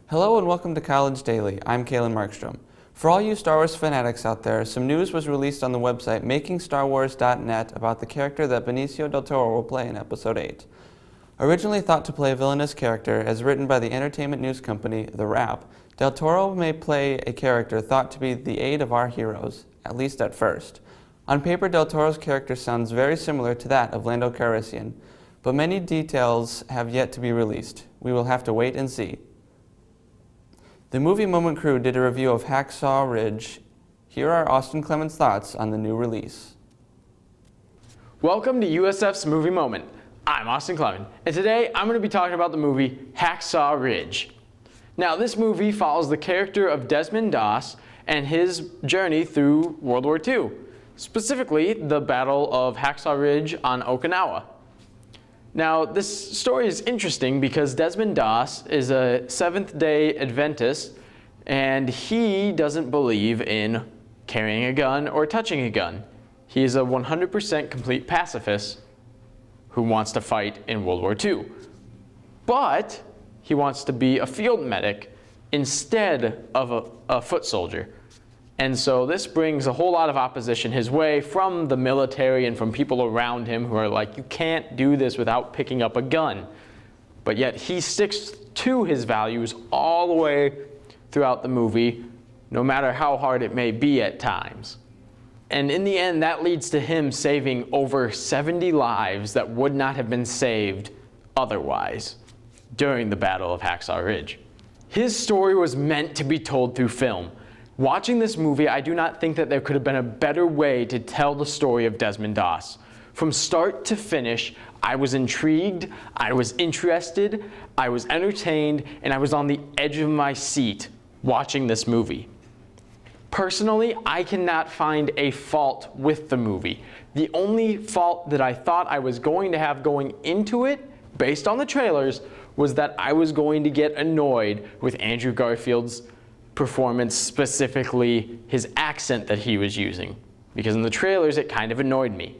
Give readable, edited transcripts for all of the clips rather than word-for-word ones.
Hello and welcome to College Daily. I'm Calen Markstrom. For all you Star Wars fanatics out there, some news was released on the website makingstarwars.net about the character that Benicio del Toro will play in Episode 8. Originally thought to play a villainous character, as written by the entertainment news company The Wrap, del Toro may play a character thought to be the aide of our heroes, at least at first. On paper, del Toro's character sounds very similar to that of Lando Calrissian, but many details have yet to be released. We will have to wait and see. The Movie Moment Crew did a review of Hacksaw Ridge. Here are Austin Clemen's thoughts on the new release. Welcome to USF's Movie Moment. I'm Austin Clemen, and today I'm going to be talking about the movie Hacksaw Ridge. Now, this movie follows the character of Desmond Doss and his journey through World War II, specifically the Battle of Hacksaw Ridge on Okinawa. Now, this story is interesting because Desmond Doss is a Seventh-day Adventist, and he doesn't believe in carrying a gun or touching a gun. He is a 100% complete pacifist who wants to fight in World War II. But he wants to be a field medic instead of a foot soldier. And so this brings a whole lot of opposition his way from the military and from people around him who are like, you can't do this without picking up a gun. But yet he sticks to his values all the way throughout the movie, no matter how hard it may be at times. And in the end, that leads to him saving over 70 lives that would not have been saved otherwise during the Battle of Hacksaw Ridge. His story was meant to be told through film. Watching this movie, I do not think that there could have been a better way to tell the story of Desmond Doss. From start to finish, I was intrigued, I was interested, I was entertained, and I was on the edge of my seat watching this movie. Personally, I cannot find a fault with the movie. The only fault that I thought I was going to have going into it, based on the trailers, was that I was going to get annoyed with Andrew Garfield's performance, specifically his accent that he was using, because in the trailers it kind of annoyed me.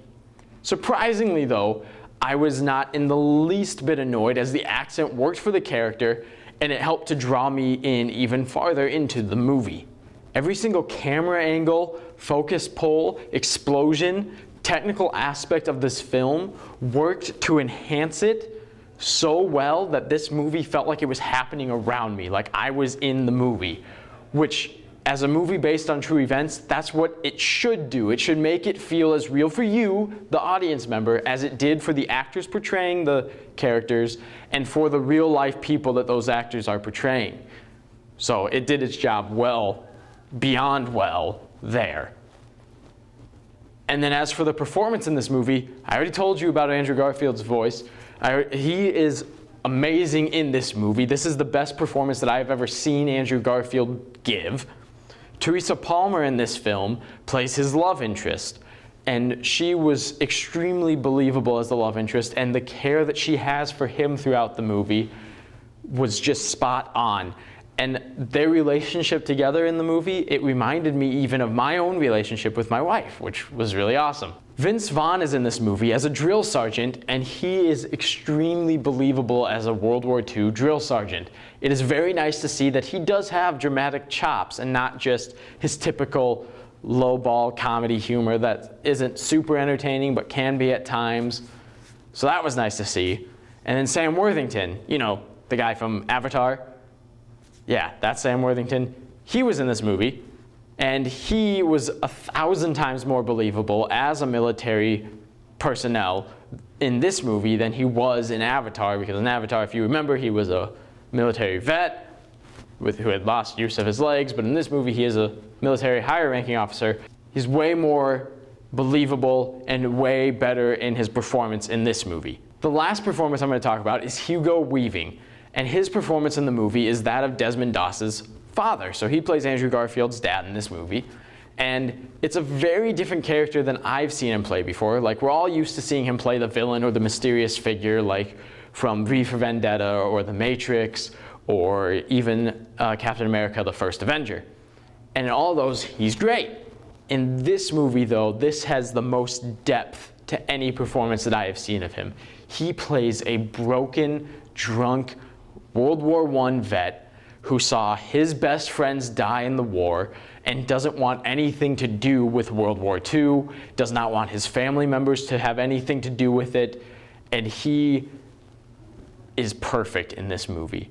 Surprisingly though, I was not in the least bit annoyed, as the accent worked for the character and it helped to draw me in even farther into the movie. Every single camera angle, focus pull, explosion, technical aspect of this film worked to enhance it so well that this movie felt like it was happening around me, like I was in the movie. Which, as a movie based on true events, that's what it should do. It should make it feel as real for you, the audience member, as it did for the actors portraying the characters and for the real life people that those actors are portraying. So it did its job well, beyond well, there. And then as for the performance in this movie, I already told you about Andrew Garfield's voice. He is amazing in this movie. This is the best performance that I've ever seen Andrew Garfield give. Teresa Palmer in this film plays his love interest, and she was extremely believable as the love interest, and the care that she has for him throughout the movie was just spot on. And their relationship together in the movie, it reminded me even of my own relationship with my wife, which was really awesome. Vince Vaughn is in this movie as a drill sergeant, and he is extremely believable as a World War II drill sergeant. It is very nice to see that he does have dramatic chops and not just his typical lowball comedy humor that isn't super entertaining but can be at times. So that was nice to see. And then Sam Worthington, you know, the guy from Avatar. Yeah, that's Sam Worthington. He was in this movie, and he was 1,000 times more believable as a military personnel in this movie than he was in Avatar, because in Avatar, if you remember, he was a military vet who had lost use of his legs, but in this movie, he is a military higher-ranking officer. He's way more believable and way better in his performance in this movie. The last performance I'm going to talk about is Hugo Weaving. And his performance in the movie is that of Desmond Doss's father. So he plays Andrew Garfield's dad in this movie. And it's a very different character than I've seen him play before. Like, we're all used to seeing him play the villain or the mysterious figure, like from V for Vendetta or The Matrix, or even Captain America, the First Avenger. And in all those, he's great. In this movie, though, this has the most depth to any performance that I have seen of him. He plays a broken, drunk World War I vet who saw his best friends die in the war and doesn't want anything to do with World War II, does not want his family members to have anything to do with it, and he is perfect in this movie.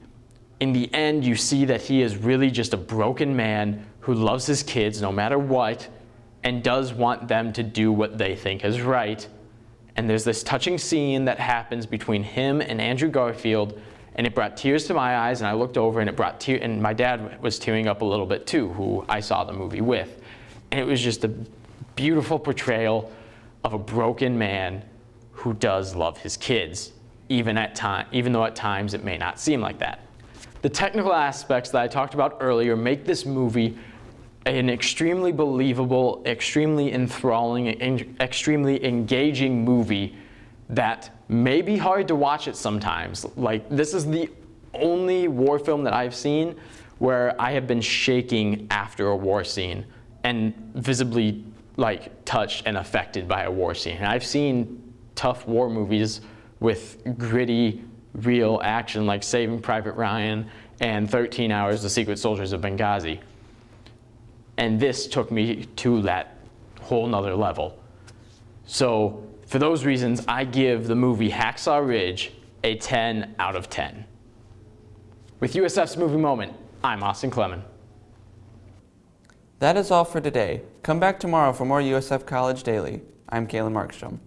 In the end, you see that he is really just a broken man who loves his kids no matter what and does want them to do what they think is right. And there's this touching scene that happens between him and Andrew Garfield, and it brought tears to my eyes, and I looked over and it brought tears, and my dad was tearing up a little bit too, who I saw the movie with. And it was just a beautiful portrayal of a broken man who does love his kids, even though at times it may not seem like that. The technical aspects that I talked about earlier make this movie an extremely believable, extremely enthralling, extremely engaging movie that may be hard to watch at sometimes. Like, this is the only war film that I've seen where I have been shaking after a war scene and visibly touched and affected by a war scene. And I've seen tough war movies with gritty, real action like Saving Private Ryan and 13 Hours, The Secret Soldiers of Benghazi. And this took me to that whole nother level. So for those reasons, I give the movie Hacksaw Ridge a 10 out of 10. With USF's Movie Moment, I'm Austin Clemen. That is all for today. Come back tomorrow for more USF College Daily. I'm Calen Markstrom.